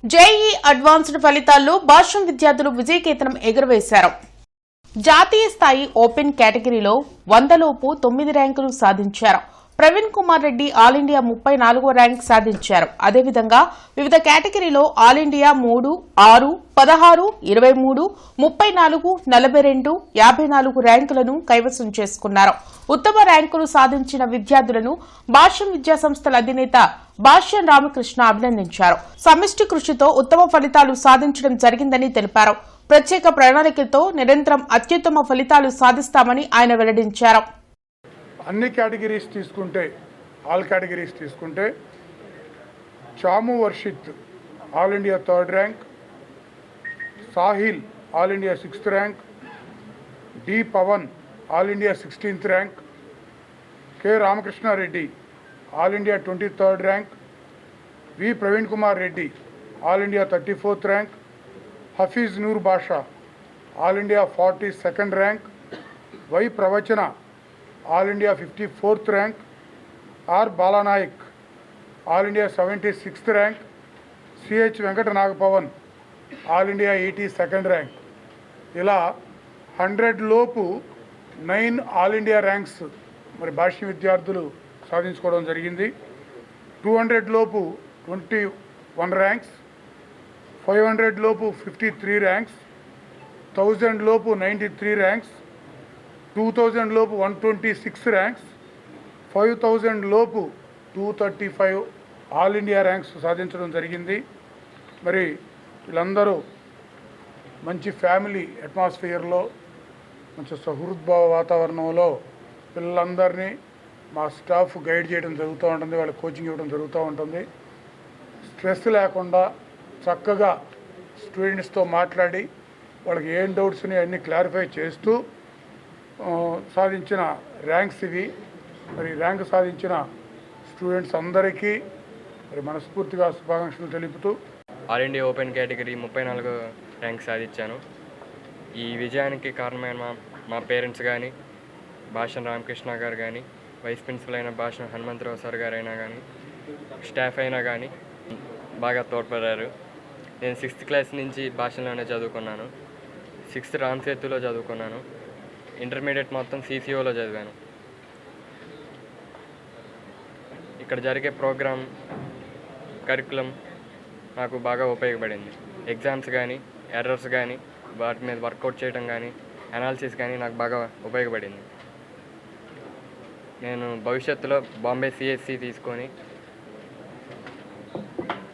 JEE advanced ఫలితాల్లో భాష్యం విద్యార్థులు విజయకేతనం ఎగురవేశారు. జాతీయ స్థాయి ఓపెన్ కేటగిరీలో 100లోపు 9 ర్యాంకులు సాధించారు. ప్రవీణ్ కుమార్ రెడ్డి ఆల్ ఇండియా 34వ ర్యాంక్ సాధించారు. అదేవిధంగా వివిధ కేటగిరీలో ఆల్ ఇండియా 3, 6, 16, 23, 34, 42, 54 ర్యాంకులను కైవసం చేసుకున్నారు. ఉత్తమ ర్యాంకులు సాధించిన విద్యార్థులను భాష్యం విద్యాసంస్థల అధినేత భాష్యం రామకృష్ణ అభినందించారు. సమిష్టి కృషితో ఉత్తమ ఫలితాలు సాధించడం జరిగిందని తెలిపారు. ప్రత్యేక ప్రణాళికలతో నిరంతరం అత్యుత్తమ ఫలితాలు సాధిస్తామని ఆయన వెల్లడించారు. అన్ని కేటగిరీస్ తీసుకుంటే ఆల్ కేటగిరీస్ తీసుకుంటే Chamu Varshith all India 3rd rank, Sahil all India 6th rank, D Pavan all India 16th rank, K Ramakrishna Reddy all India 23rd rank, V Praveen Kumar Reddy all India 34th rank, Hafeez Noor Basha all India 42nd rank, Y Pravachana all India 54th rank, R Balanayak all India 76th rank, CH Venkata Nagapavan all India 82nd rank. ఇలా 100 లోపు 9 all India ranks మరి భాష్య విద్యార్థులు సాధించుకోవడం జరిగింది. 200 లోపు 21 ranks, 500 లోపు 53 ranks, 1000 లోపు 93 ranks, 2000 లోపు 126 ర్యాంక్స్, 5000 లోపు 235 ఆల్ ఇండియా ర్యాంక్స్ సాధించడం జరిగింది. మరి వీళ్ళందరూ మంచి ఫ్యామిలీ అట్మాస్ఫియర్లో, మంచి సహృద్భావ వాతావరణంలో పిల్లలందరినీ మా స్టాఫ్ గైడ్ చేయడం జరుగుతూ ఉంటుంది, వాళ్ళకి కోచింగ్ ఇవ్వడం జరుగుతూ ఉంటుంది. స్ట్రెస్ లేకుండా చక్కగా స్టూడెంట్స్తో మాట్లాడి వాళ్ళకి ఏం డౌట్స్ ఉన్నాయో అన్నీ క్లారిఫై చేస్తూ సాధించిన ర్యాంక్స్ ఇవి. మరి ర్యాంక్ సాధించిన స్టూడెంట్స్ అందరికీ మరి మనస్ఫూర్తిగా శుభాకాంక్షలు తెలుపుతూ all India open category 34 rank సాధించాను. ఈ విజయానికి కారణమైన మా పేరెంట్స్ కానీ, భాష్యం రామకృష్ణ గారు కానీ, వైస్ ప్రిన్సిపల్ అయిన భాష్యం హనుమంతరావు సార్ గారు అయినా కానీ, స్టాఫ్ అయినా కానీ బాగా తోడ్పడారు. నేను 6th క్లాస్ నుంచి భాషలోనే చదువుకున్నాను. 6th రామ్సేతులో చదువుకున్నాను. ఇంటర్మీడియట్ మొత్తం CCOలో చదివాను. ఇక్కడ జరిగే ప్రోగ్రామ్ కరికులం నాకు బాగా ఉపయోగపడింది. ఎగ్జామ్స్ కానీ, ఎర్రర్స్ కానీ, వాటి మీద వర్కౌట్ చేయడం కానీ, అనాలిసిస్ కానీ నాకు బాగా ఉపయోగపడింది. నేను భవిష్యత్తులో బాంబే CSC తీసుకొని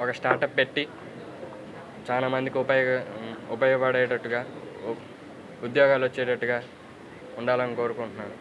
ఒక స్టార్టప్ పెట్టి చాలా మందికి ఉపయోగపడేటట్టుగా, ఉద్యోగాలు వచ్చేటట్టుగా ఉండాలని కోరుకుంటున్నాను.